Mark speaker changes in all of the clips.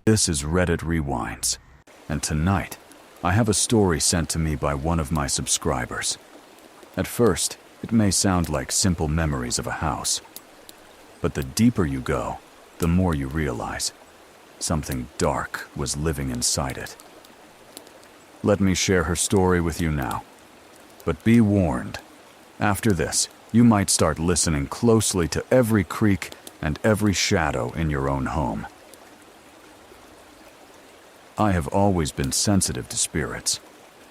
Speaker 1: This is Reddit Rewinds, and tonight, I have a story sent to me by one of my subscribers. At first, it may sound like simple memories of a house, but the deeper you go, the more you realize something dark was living inside it. Let me share her story with you now. But be warned, after this, you might start listening closely to every creak and every shadow in your own home. I have always been sensitive to spirits.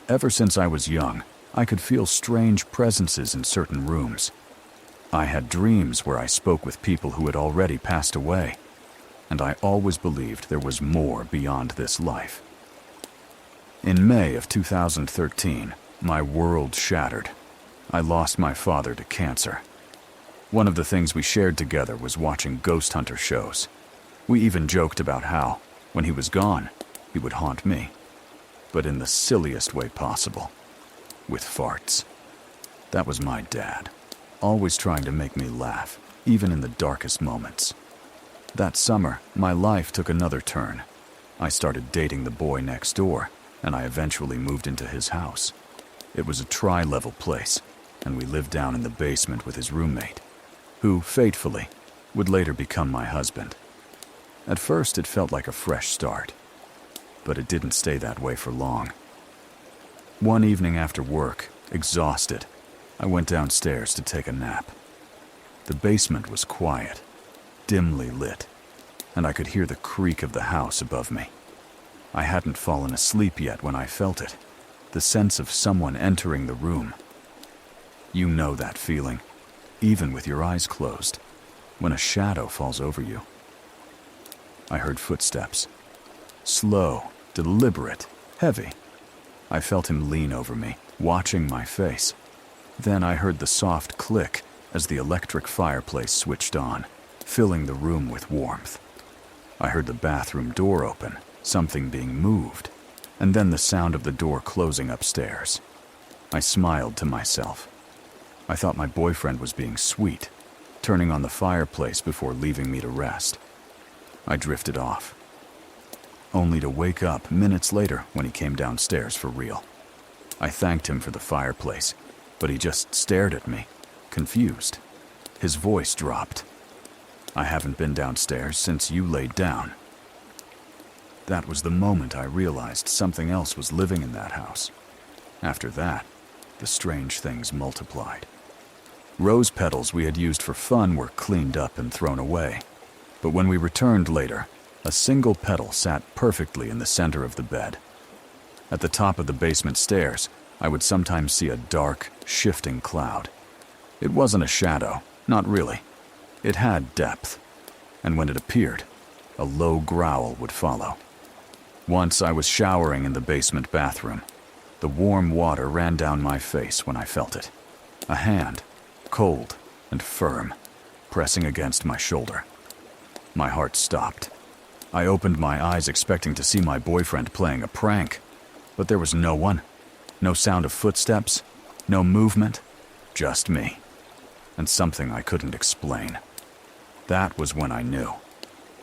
Speaker 1: Ever since I was young, I could feel strange presences in certain rooms. I had dreams where I spoke with people who had already passed away, and I always believed there was more beyond this life. In May of 2013, my world shattered. I lost my father to cancer. One of the things we shared together was watching ghost hunter shows. We even joked about how, when he was gone, he would haunt me, but in the silliest way possible, with farts. That was my dad, always trying to make me laugh, even in the darkest moments. That summer, my life took another turn. I started dating the boy next door, and I eventually moved into his house. It was a tri-level place, and we lived down in the basement with his roommate, who, fatefully, would later become my husband. At first, it felt like a fresh start, but it didn't stay that way for long. One evening after work, exhausted, I went downstairs to take a nap. The basement was quiet, dimly lit, and I could hear the creak of the house above me. I hadn't fallen asleep yet when I felt it, the sense of someone entering the room. You know that feeling, even with your eyes closed, when a shadow falls over you. I heard footsteps. Slow, deliberate, heavy. I felt him lean over me, watching my face. Then I heard the soft click as the electric fireplace switched on, filling the room with warmth. I heard the bathroom door open, something being moved, and then the sound of the door closing upstairs. I smiled to myself. I thought my boyfriend was being sweet, turning on the fireplace before leaving me to rest. I drifted off, only to wake up minutes later when he came downstairs for real. I thanked him for the fireplace, but he just stared at me, confused. His voice dropped. "I haven't been downstairs since you laid down." That was the moment I realized something else was living in that house. After that, the strange things multiplied. Rose petals we had used for fun were cleaned up and thrown away. But when we returned later, a single petal sat perfectly in the center of the bed. At the top of the basement stairs, I would sometimes see a dark, shifting cloud. It wasn't a shadow, not really. It had depth, and when it appeared, a low growl would follow. Once I was showering in the basement bathroom. The warm water ran down my face when I felt it. A hand, cold and firm, pressing against my shoulder. My heart stopped. I opened my eyes expecting to see my boyfriend playing a prank, but there was no one. No sound of footsteps, no movement, just me, and something I couldn't explain. That was when I knew.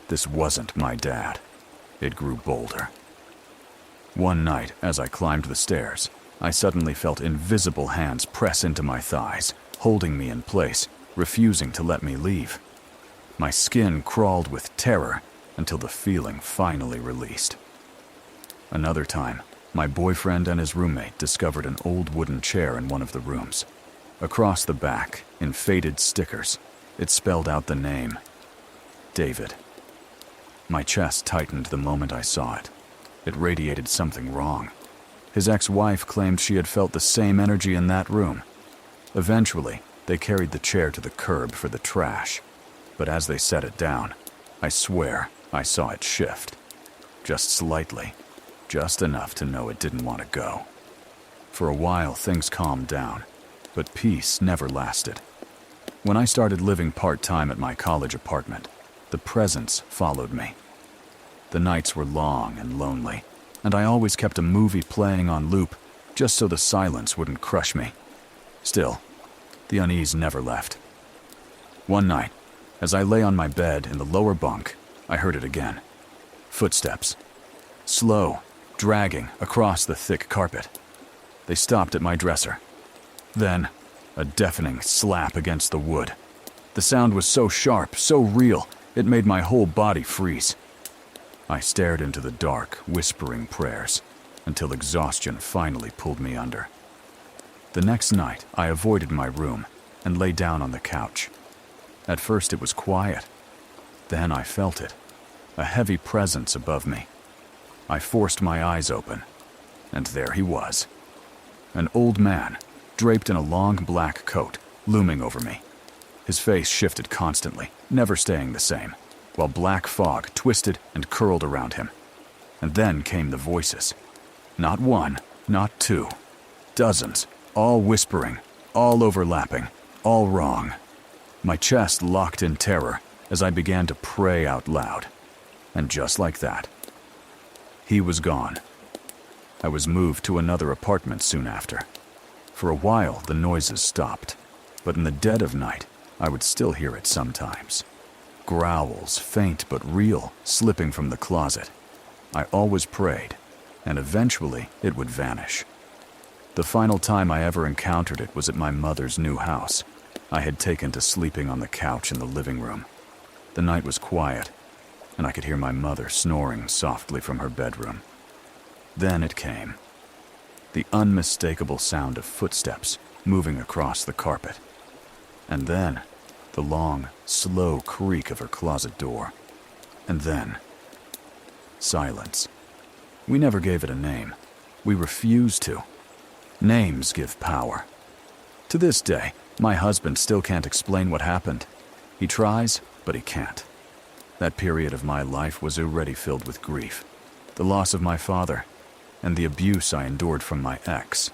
Speaker 1: This wasn't my dad. It grew bolder. One night, as I climbed the stairs, I suddenly felt invisible hands press into my thighs, holding me in place, refusing to let me leave. My skin crawled with terror until the feeling finally released. Another time, my boyfriend and his roommate discovered an old wooden chair in one of the rooms. Across the back, in faded stickers, it spelled out the name, David. My chest tightened the moment I saw it. It radiated something wrong. His ex-wife claimed she had felt the same energy in that room. Eventually, they carried the chair to the curb for the trash. But as they set it down, I swear I saw it shift. Just slightly. Just enough to know it didn't want to go. For a while, things calmed down, but peace never lasted. When I started living part-time at my college apartment, the presence followed me. The nights were long and lonely, and I always kept a movie playing on loop just so the silence wouldn't crush me. Still, the unease never left. One night, as I lay on my bed in the lower bunk, I heard it again. Footsteps. Slow, dragging across the thick carpet. They stopped at my dresser. Then, a deafening slap against the wood. The sound was so sharp, so real, it made my whole body freeze. I stared into the dark, whispering prayers, until exhaustion finally pulled me under. The next night, I avoided my room and lay down on the couch. At first it was quiet. Then I felt it, a heavy presence above me. I forced my eyes open, and there he was. An old man, draped in a long black coat, looming over me. His face shifted constantly, never staying the same, while black fog twisted and curled around him. And then came the voices. Not one, not two. Dozens, all whispering, all overlapping, all wrong. My chest locked in terror as I began to pray out loud. And just like that, he was gone. I was moved to another apartment soon after. For a while, the noises stopped, but in the dead of night, I would still hear it sometimes. Growls, faint but real, slipping from the closet. I always prayed, and eventually it would vanish. The final time I ever encountered it was at my mother's new house. I had taken to sleeping on the couch in the living room. The night was quiet, and I could hear my mother snoring softly from her bedroom. Then it came. The unmistakable sound of footsteps moving across the carpet. And then, the long, slow creak of her closet door. And then, silence. We never gave it a name. We refused to. Names give power. To this day, my husband still can't explain what happened. He tries, but he can't. That period of my life was already filled with grief. The loss of my father, and the abuse I endured from my ex.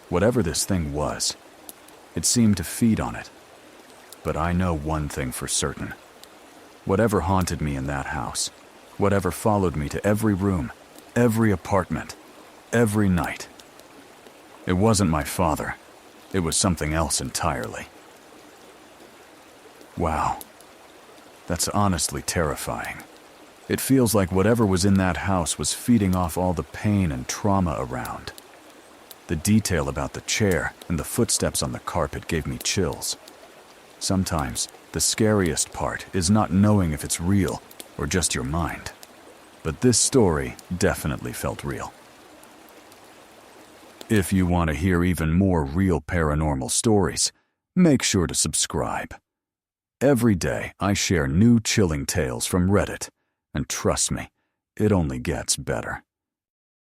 Speaker 1: Whatever this thing was, it seemed to feed on it. But I know one thing for certain. Whatever haunted me in that house, whatever followed me to every room, every apartment, every night, it wasn't my father. It was something else entirely. Wow. That's honestly terrifying. It feels like whatever was in that house was feeding off all the pain and trauma around. The detail about the chair and the footsteps on the carpet gave me chills. Sometimes, the scariest part is not knowing if it's real or just your mind. But this story definitely felt real. If you want to hear even more real paranormal stories, make sure to subscribe. Every day, I share new chilling tales from Reddit, and trust me, it only gets better.